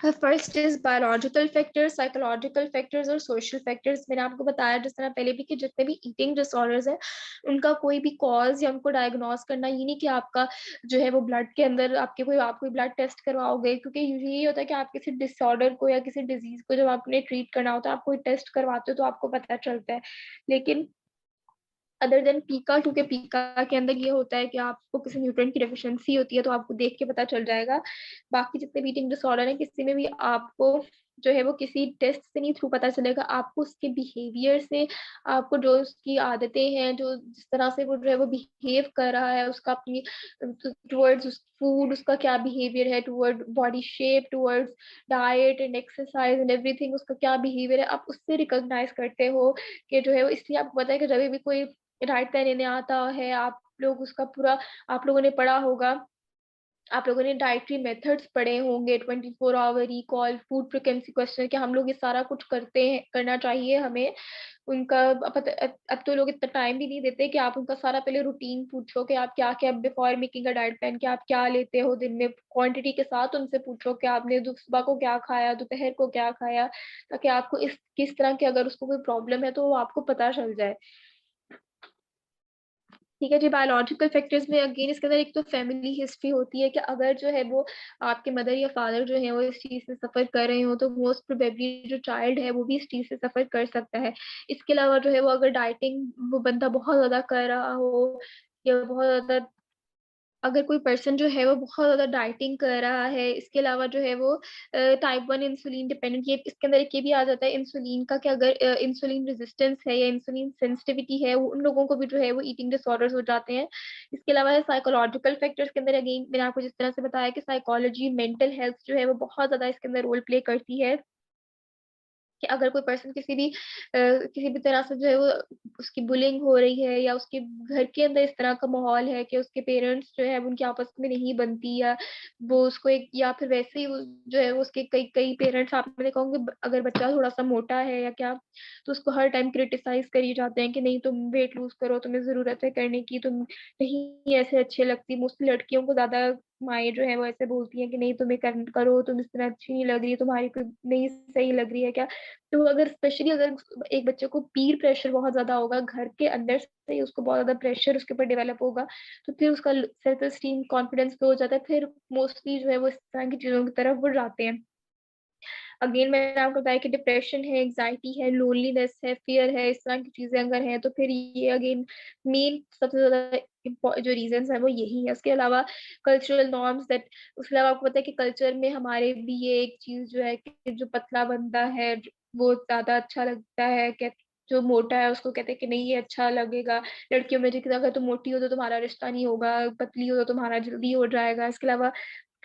first is biological factors, psychological factors और सोशल फैक्टर्स। मैंने आपको बताया जिस तरह पहले भी कि जितने भी ईटिंग डिसऑर्डर्स है उनका कोई भी कॉज या उनको डायग्नोस करना, ये नहीं कि आपका जो है वो ब्लड के अंदर आप कोई ब्लड टेस्ट करवाओगे, क्योंकि यूजुअली ये होता है कि आप किसी डिसऑर्डर को या किसी डिजीज को जब आपने ट्रीट करना होता है आप कोई टेस्ट करवाते हो तो आपको पता चलता है। लेकिन अदर देन पीका, क्योंकि पीका के अंदर ये होता है कि आपको किसी न्यूट्रिएंट की डेफिशिएंसी होती है तो आपको देख के पता चल जाएगा। बाकी जितने भी ईटिंग डिसऑर्डर है किसी में भी आपको जो है वो किसी टेस्ट से नहीं थ्रू पता चलेगा, आपको उसके बिहेवियर से, आपको जो उसकी आदतें हैं, जो जिस तरह से वो जो है वो बिहेव कर रहा है, उसका अपनी टुवर्ड्स उस फूड, उसका क्या बिहेवियर है toward body shape, towards diet and exercise and everything, उसका क्या बिहेवियर है, आप उससे रिकॉग्नाइज करते हो कि जो है वो, इसलिए आपको पता है कि जब भी कोई डाइट प्लान लेने आता है, आप लोग उसका पूरा, आप लोगों ने पढ़ा होगा, आप लोगों ने डाइटरी मेथड्स पढ़े होंगे, 24 hour recall, food frequency question, कि हम लोग ये सारा कुछ करते हैं, करना चाहिए हमें उनका। अब तो लोग इतना टाइम भी नहीं देते कि आप उनका सारा पहले रूटीन पूछो कि आप क्या क्या before making a diet plan, कि आप क्या लेते हो दिन में, क्वांटिटी के साथ उनसे पूछो कि आपने सुबह को क्या खाया, दोपहर को क्या खाया, ताकि आपको इस किस तरह की अगर उसको कोई प्रॉब्लम है तो वो आपको पता चल जाए। ठीक है जी। बायोलॉजिकल फैक्टर्स में अगेन इसके अंदर एक तो फैमिली हिस्ट्री होती है, कि अगर जो है वो आपके मदर या फादर जो है वो इस चीज से सफर कर रहे हो, तो मोस्ट प्रोबेबली जो चाइल्ड है वो भी इस चीज से सफर कर सकता है। इसके अलावा जो है वो अगर डाइटिंग वो बंदा बहुत ज्यादा कर रहा हो, या बहुत ज्यादा, अगर कोई पर्सन जो है वो बहुत ज्यादा डाइटिंग कर रहा है, इसके अलावा जो है वो टाइप 1 इंसुलिन डिपेंडेंट, ये इसके अंदर एक ये भी आ जाता है इंसुलिन का, कि अगर इंसुलिन रेजिस्टेंस है या इंसुलिन सेंसिटिविटी है, वो उन लोगों को भी जो है वो ईटिंग डिसऑर्डर्स हो जाते हैं। इसके अलावा है साइकोलॉजिकल फैक्टर्स के अंदर, अगेन मैंने आपको जिस तरह से बताया कि साइकोलॉजी, मेंटल हेल्थ जो है वो बहुत ज्यादा इसके अंदर रोल प्ले करती है, कि अगर कोई पर्सन किसी भी तरह से जो है वो उसकी बुलिंग हो रही है, या उसके घर के अंदर इस तरह का माहौल है कि उसके पेरेंट्स जो है उनकी आपस में नहीं बनती, या वो उसको एक, या फिर वैसे ही जो है वो उसके कई कई पेरेंट्स, आपने देखा होंगे, अगर बच्चा थोड़ा सा मोटा है या क्या, तो उसको हर टाइम क्रिटिसाइज करी जाते हैं कि नहीं तुम वेट लूज करो, तुम्हें जरूरत है करने की, तुम नहीं ऐसे अच्छे लगती। मोस्टली लड़कियों को ज्यादा माएँ जो है वो ऐसे बोलती हैं कि नहीं तुम्हें करो, तुम इस तरह अच्छी नहीं लग रही, तुम्हारी कोई नहीं सही लग रही है क्या। तो अगर स्पेशली अगर एक बच्चे को पीर प्रेशर बहुत ज्यादा होगा, घर के अंदर से ही उसको बहुत ज्यादा प्रेशर उसके ऊपर डेवलप होगा, तो फिर उसका सेल्फ एस्टीम कॉन्फिडेंस लो हो जाता है, फिर मोस्टली जो है वो इस तरह की चीजों की तरफ बढ़ जाते हैं। अगेन मैंने आपको बताया कि डिप्रेशन है, एग्जाइटी है, लोनलीनेस है, फियर है, इस तरह की चीजें अगर हैं, तो फिर ये अगेन मेन सबसे ज्यादा जो रीजंस है वो यही है। उसके अलावा कल्चरल नॉर्म्स दैट, उसके अलावा आपको पता है कि कल्चर में हमारे भी ये एक चीज जो है कि जो पतला बंदा है वो ज्यादा अच्छा लगता है, कि जो मोटा है उसको कहते हैं कि नहीं ये अच्छा लगेगा। लड़कियों में जो कि अगर तुम मोटी हो तो तुम्हारा रिश्ता नहीं होगा, पतली हो तो तुम्हारा जल्दी हो जाएगा। इसके अलावा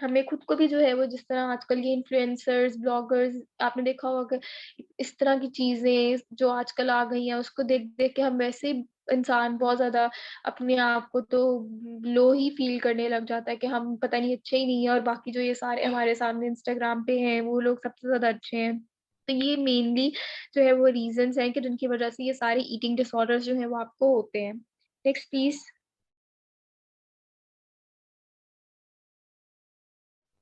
हमें खुद को भी जो है वो, जिस तरह आजकल के इन्फ्लुएंसर्स, ब्लॉगर्स, आपने देखा होगा कि इस तरह की चीजें जो आजकल आ गई हैं, उसको देख देख के हम वैसे ही इंसान बहुत ज्यादा अपने आप को तो लो ही फील करने लग जाता है, कि हम पता नहीं अच्छे ही नहीं है, और बाकी जो ये सारे हमारे सामने इंस्टाग्राम पे हैं वो लोग सबसे ज्यादा अच्छे हैं। तो ये मेनली जो है वो रीजंस हैं कि जिनकी वजह से ये सारे ईटिंग डिसऑर्डर्स जो है वो आपको होते हैं। Next please.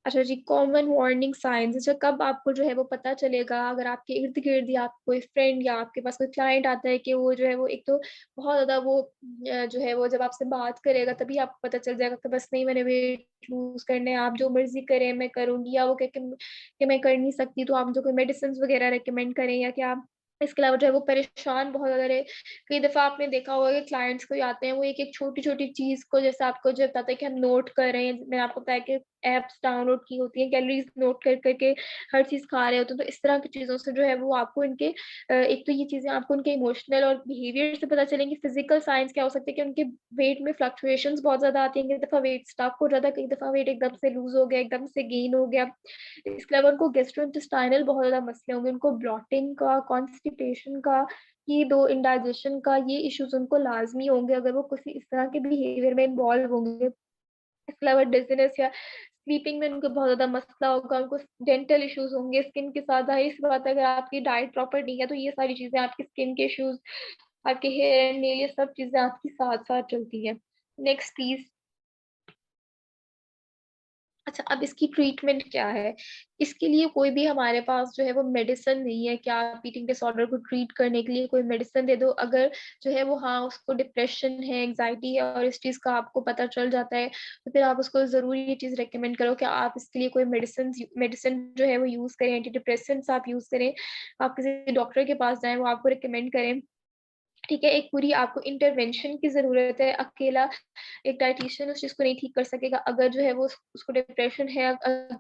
अच्छा जी, कॉमन वार्निंग साइंस, अच्छा कब आपको जो है वो पता चलेगा, अगर आपके इर्द गिर्द या आप कोई फ्रेंड या आपके पास कोई क्लाइंट आता है कि वो जो है वो एक तो बहुत ज्यादा वो जो है वो जब आपसे बात करेगा तभी आपको पता चल जाएगा कि बस नहीं मैंने वेट लूज करना है, आप जो मर्जी करें मैं करूंगी, या वो कह कि मैं कर नहीं सकती, तो आप जो कोई मेडिसिन वगैरह रेकमेंड करें या क्या। इसके अलावा जो है वो परेशान बहुत ज्यादा रहे। कई दफा आपने देखा होगा कि क्लाइंट्स को आते हैं, वो एक एक छोटी छोटी चीज को, जैसे आपको जो बताता है कि हम नोट कर रहे हैं, मैंने आपको बताया कि एप्स डाउनलोड की होती हैं, कैलोरीज नोट कर करके हर चीज खा रहे होते हैं, तो इस तरह की चीजों से जो है वो आपको इनके एक तो ये चीजें आपको उनके इमोशनल और बिहेवियर से पता चलेंगी। फिजिकल साइंस क्या हो सकता है कि उनके वेट में फ्लक्चुएशंस बहुत ज्यादा आती हैं, कई दफा वेट स्टक हो जाता है, कई दफा वेट एकदम से लूज हो गया, एकदम से गेन हो गया। इसके अलावा उनको गेस्ट्रोइंटेस्टाइनल बहुत ज्यादा मसले होंगे, उनको ब्लॉटिंग का, कॉन्स्टिपेशन का, ये दो इंडाइजेशन का, ये इश्यूज उनको लाजमी होंगे अगर वो किसी इस तरह के बिहेवियर में इन्वॉल्व होंगे। इसके अलावा डिजीनेस या स्लीपिंग में उनको बहुत ज्यादा मसला होगा, उनको डेंटल इश्यूज होंगे, स्किन के साथ, जाहिर सी बात है अगर आपकी डाइट प्रॉपर नहीं है तो ये सारी चीजें, आपकी स्किन के इश्यूज, आपके हेयर एंड नेल, ये सब चीजें आपकी साथ साथ चलती है। Next please. अच्छा, अब इसकी ट्रीटमेंट क्या है। इसके लिए कोई भी हमारे पास जो है वो मेडिसिन नहीं है कि आप ईटिंग डिसऑर्डर को ट्रीट करने के लिए कोई मेडिसिन दे दो। अगर जो है वो, हाँ उसको डिप्रेशन है, एंग्जाइटी है, और इस चीज का आपको पता चल जाता है, तो फिर आप उसको जरूर ये चीज रेकमेंड करो कि आप इसके लिए कोई मेडिसिन मेडिसिन जो है वो यूज करें, एंटी डिप्रेसेंट्स आप यूज करें, आप किसी डॉक्टर के पास जाएं, वो आपको रिकमेंड करें। ठीक है, एक पूरी आपको इंटरवेंशन की जरूरत है। अकेला एक डाइटिशियन उस चीज को नहीं ठीक कर सकेगा। अगर जो है वो उसको डिप्रेशन है,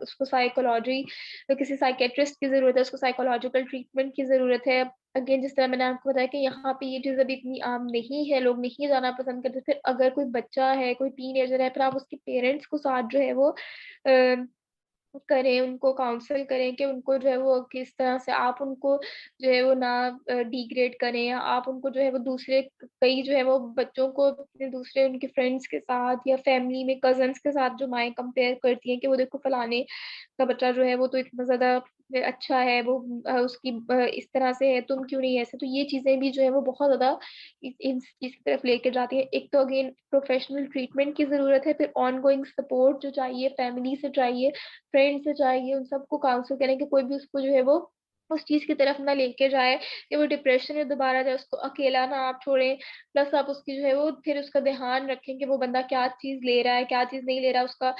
उसको साइकोलॉजी, तो किसी साइकेट्रिस्ट की जरूरत है, उसको साइकोलॉजिकल ट्रीटमेंट की जरूरत है। अगेन जिस तरह मैंने आपको बताया कि यहाँ पे ये चीज अभी इतनी आम नहीं है, लोग नहीं जाना पसंद करते। फिर अगर कोई बच्चा है, कोई टीनेजर है, फिर आप उसके पेरेंट्स को साथ जो है वो करें, उनको काउंसल करें कि उनको जो है वो किस तरह से आप उनको जो है वो ना डिग्रेड करें, या आप उनको जो है वो दूसरे कई जो है वो बच्चों को अपने दूसरे उनके फ्रेंड्स के साथ या फैमिली में कजन्स के साथ जो माएँ कंपेयर करती हैं कि वो देखो फलाने का बच्चा जो है वो तो इतना ज्यादा अच्छा है, वो उसकी इस तरह से है, तुम क्यों नहीं ऐसे। तो ये चीजें भी जो है वो बहुत ज्यादा इन चीज की तरफ लेके जाती है। एक तो अगेन प्रोफेशनल ट्रीटमेंट की जरूरत है, फिर ऑन गोइंग सपोर्ट जो चाहिए, फैमिली से चाहिए, फ्रेंड से चाहिए, उन सबको काउंसिल करें कि कोई भी उसको जो है वो उस चीज की तरफ ना लेके जाए कि वो डिप्रेशन में दोबारा जाए, उसको अकेला ना आप छोड़ें। प्लस आप उसकी जो है वो फिर उसका ध्यान रखें कि वो बंदा क्या चीज ले रहा है, क्या चीज नहीं ले रहा, उसका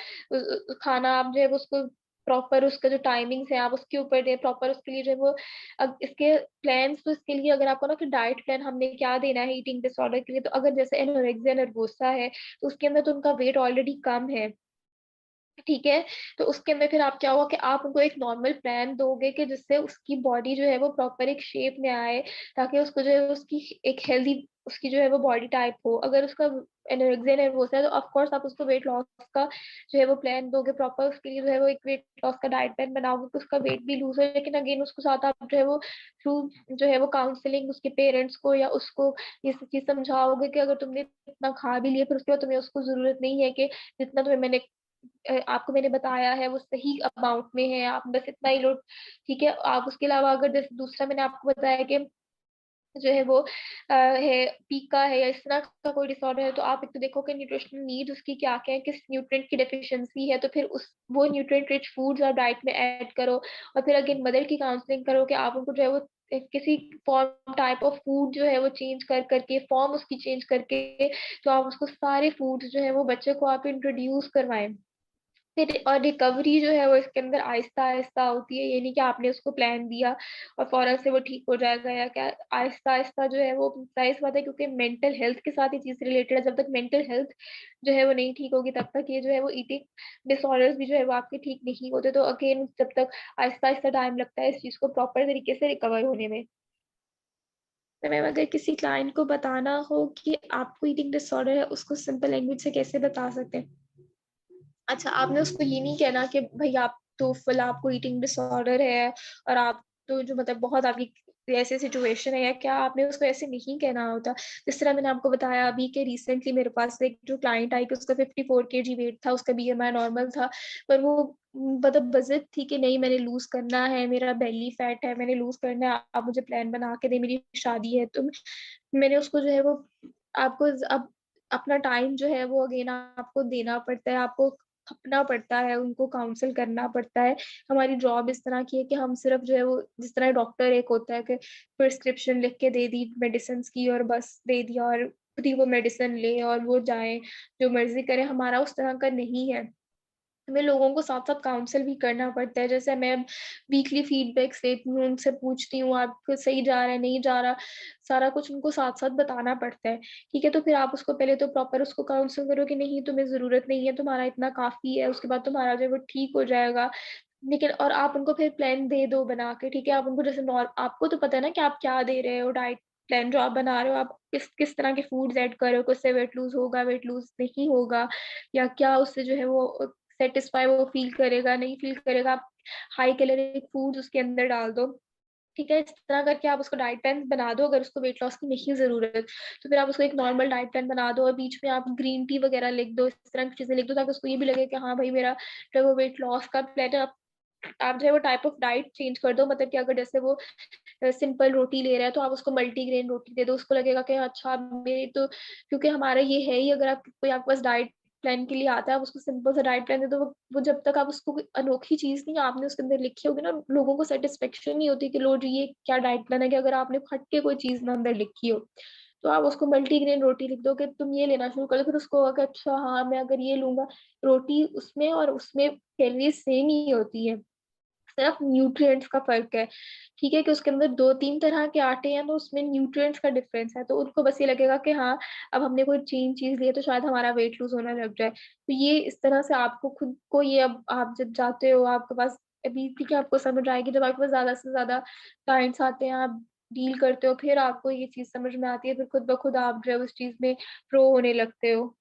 खाना आप जो है वो उसको प्रॉपर उसका जो टाइमिंग्स है आप उसके ऊपर दें प्रॉपर, उसके लिए जो है वो अब इसके प्लान्स। तो इसके लिए अगर आपको ना कि डाइट प्लान हमने क्या देना है ईटिंग डिसऑर्डर के लिए, तो अगर जैसे एनोरेक्सिया नर्वोसा है तो उसके अंदर तो उनका वेट ऑलरेडी कम है, ठीक है। तो उसके अंदर फिर आप क्या होगा कि आप उनको एक नॉर्मल प्लान दोगे कि जिससे उसकी बॉडी जो है वो प्रॉपर एक शेप में आए, ताकि उसको जो है उसकी एक हेल्दी उसकी जो है वो बॉडी टाइप हो। अगर उसका एनोरेक्सिया नर्वोसा है तो ऑफ कोर्स आप उसको वेट लॉस का जो है वो प्लान दोगे प्रॉपर, उसके लिए जो है वो एक वेट लॉस का डाइट प्लान बनाओगे तो उसका वेट भी लूज हो। लेकिन अगेन उसको साथ आप जो है वो थ्रू जो है वो काउंसलिंग उसके पेरेंट्स को या उसको ये सब चीज समझाओगे कि अगर तुमने इतना खा भी लिया फिर उसके बाद तुम्हें उसको जरूरत नहीं है कि जितना तुम्हें मैंने आपको मैंने बताया है वो सही अमाउंट में है, आप बस इतना ही लो, ठीक है। आप उसके अलावा अगर जैसे दूसरा मैंने आपको बताया कि जो है वो है पीका है या इस तरह का कोई डिसऑर्डर है, तो आप एक तो देखो कि न्यूट्रिशनल नीड्स उसकी क्या क्या है, किस न्यूट्रिएंट की डेफिशिएंसी है, तो फिर उस वो न्यूट्रिएंट रिच फूड्स आप डाइट में ऐड करो। और फिर अगेन मदर की काउंसलिंग करो कि आप उनको जो है वो किसी फॉर्म टाइप ऑफ फूड जो है वो चेंज कर करके फॉर्म उसकी चेंज करके तो आप उसको सारे फूड्स जो है वो बच्चे को आप इंट्रोड्यूस करवाएं। फिर और रिकवरी जो है वो इसके अंदर आहिस्ता आहिस्ता होती है, ये नहीं कि आपने उसको प्लान दिया और फौरन से वो ठीक हो जाएगा या क्या। आहिस्ता आहिस्ता जो है वो जाहिर सी बात है क्योंकि मेंटल हेल्थ के साथ ये चीज रिलेटेड है। जब तक मेंटल हेल्थ जो है वो नहीं ठीक होगी तब तक ये जो है वो ईटिंग डिसऑर्डर्स भी जो है वो आपके ठीक नहीं होते। तो अगेन जब तक आहिस्ता आहिस्ता टाइम लगता है इस चीज को प्रॉपर तरीके से रिकवर होने में। तो मैम अगर किसी क्लाइंट को बताना हो कि आपको ईटिंग डिसऑर्डर है, उसको सिंपल लैंग्वेज से कैसे बता सकते हैं? अच्छा, आपने उसको ये नहीं कहना कि भाई आप तो फिल आपको ईटिंग डिसऑर्डर है और आप तो जो मतलब बहुत आपकी ऐसे सिचुएशन है या क्या, आपने उसको ऐसे नहीं कहना होता। जिस तरह मैंने आपको बताया अभी के रिसेंटली मेरे पास एक जो क्लाइंट आई कि उसका 54 kg वेट था, उसका बीएमआई नॉर्मल था, पर वो मतलब बजट थी कि नहीं मैंने लूज करना है, मेरा बेली फैट है, मैंने लूज करना है, आप मुझे प्लान बना के दे, मेरी शादी है। तो मैंने उसको जो है वो आपको अब अपना टाइम जो है वो अगेन आपको देना पड़ता है, आपको खपना पड़ता है, उनको काउंसिल करना पड़ता है। हमारी जॉब इस तरह की है कि हम सिर्फ जो है वो जिस तरह डॉक्टर एक होता है कि प्रिस्क्रिप्शन लिख के दे दी मेडिसिन की और बस दे दिया और खुद ही वो मेडिसिन ले और वो जाए जो मर्जी करे, हमारा उस तरह का नहीं है। हमें लोगों को साथ साथ काउंसिल भी करना पड़ता है। जैसे मैं वीकली फीडबैक्स लेती हूँ, उनसे पूछती हूँ आपको सही जा रहा है नहीं जा रहा, सारा कुछ उनको साथ साथ बताना पड़ता है, ठीक है। तो फिर आप उसको पहले तो प्रॉपर उसको काउंसिल करो कि नहीं तुम्हें जरूरत नहीं है, तुम्हारा इतना काफी है, उसके बाद तुम्हारा जो है वो ठीक हो जाएगा। लेकिन और आप उनको फिर प्लान दे दो बना के, ठीक है। आप उनको जैसे आपको तो पता है ना कि आप क्या दे रहे हो, डाइट प्लान जो आप बना रहे हो, आप किस किस तरह के फूड्स ऐड कर रहे हो, उससे वेट लूज होगा वेट लूज नहीं होगा, या क्या उससे जो है वो सेटिस्फाई वो फील करेगा नहीं फील करेगा। आप हाई कैलोरिक फूड्स उसके अंदर डाल दो, ठीक है। इस तरह करके आप उसको डाइट प्लान बना दो। अगर उसको वेट लॉस की नहीं जरूरत तो फिर आप उसको एक नॉर्मल डाइट प्लान बना दो और बीच में आप ग्रीन टी वगैरह लिख दो, इस तरह की चीजें लिख दो ताकि उसको ये भी लगे कि हाँ भाई मेरा जो है वो वेट लॉस का प्लान है। आप जो है वो टाइप ऑफ डाइट चेंज कर दो, मतलब कि अगर जैसे वो सिंपल रोटी ले रहा है तो आप उसको मल्टीग्रेन रोटी दे दो, उसको लगेगा कि अच्छा मेरी तो क्योंकि हमारा ये है ही, अगर आप कोई आपके पास डाइट प्लान के लिए आता है आप उसको सिंपल सा डाइट प्लान दे दो, वो जब तक आप उसको कोई अनोखी चीज नहीं आपने उसके अंदर लिखी होगी ना, लोगों को सेटिस्फेक्शन नहीं होती कि लो जी ये क्या डाइट प्लान है, कि अगर आपने हट के कोई चीज ना अंदर लिखी हो। तो आप उसको मल्टीग्रेन रोटी लिख दो कि तुम ये लेना शुरू कर दो, फिर उसको होगा कि अच्छा हाँ मैं अगर ये लूंगा, रोटी उसमें और उसमें कैलोरीज सेम ही होती है, सिर्फ न्यूट्रिएंट्स का फर्क है, ठीक है, कि उसके अंदर 2-3 तरह के आटे हैं तो उसमें न्यूट्रिएंट्स का डिफरेंस है, तो उनको बस ये लगेगा कि हाँ अब हमने कोई चीज ली है तो शायद हमारा वेट लूज होने लग जाए। तो ये इस तरह से आपको खुद को ये, अब आप जब जाते हो आपके पास अभी, ठीक है, आपको समझ आएगी जब आपके पास ज्यादा से ज्यादा क्लाइंट्स आते हैं, आप डील करते हो, फिर आपको ये चीज समझ में आती है, फिर खुद ब खुद आप जो है उस चीज में प्रो होने लगते हो।